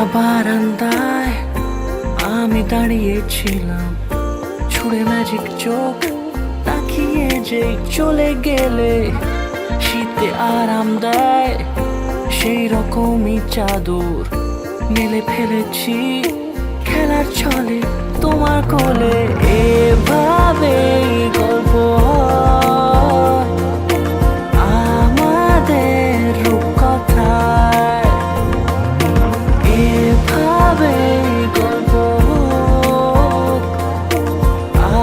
একটা বারান্দায় আমি দাঁড়িয়েছিলাম, ছুঁড়ে ম্যাজিক চোখ তাকিয়ে যে চলে গেলে। শীতে আরাম দেয় সেই রকমই চাদর মেলে ফেলেছি খেলার ছলে তোমার কোলে। এভাবে গল্প হয় আমাদের রূপকথায়, এভাবে গল্প হোক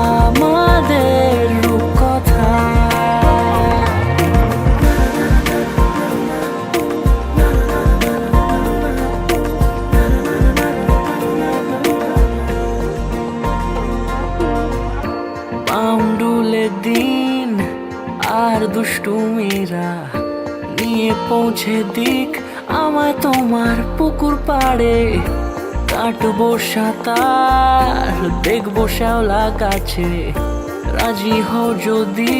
আমাদের রূপকথায়। পাউন্ডুলে দিন আর দুষ্টুমিরা নিয়ে পৌঁছে দিক আমায় তোমার পুকুর পাড়ে। কাটবো সাঁতার, দেখবো শ্যাওলা গাছে, রাজি হও যদি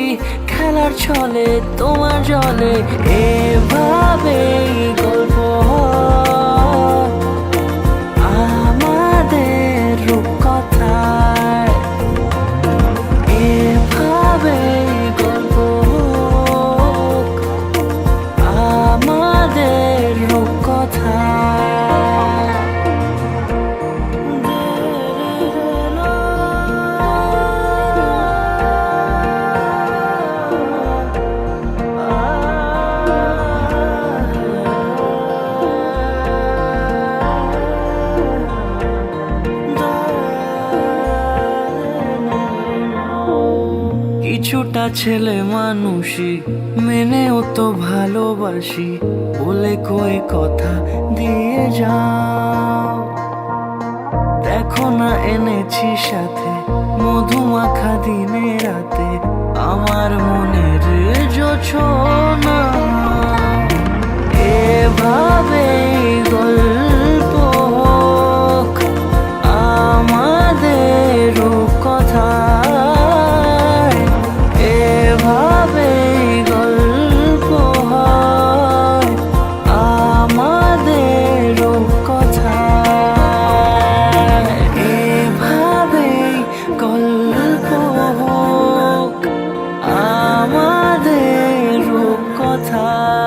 খেলার ছলে তোমার জলে। এভাবেই গল্প হয় আমাদের রূপকথায়, এভাবেই গল্প হোক আমাদের রূপকথায়। কিছুটা ছেলে মানুষই মেনেও তো ভালোবাসি, বলে কয়ে কথা দিয়ে যাও। দেখো না এনেছি সাথে মধুমাখা দিনে রাতে আমার মনের জোছনা। এভাবেই গল্প হোক আমাদের রূপকথায়, এভাবেই গল্প হয় আমাদের রূপকথায়, এভাবেই গল্প হোক আমাদের রূপকথায়।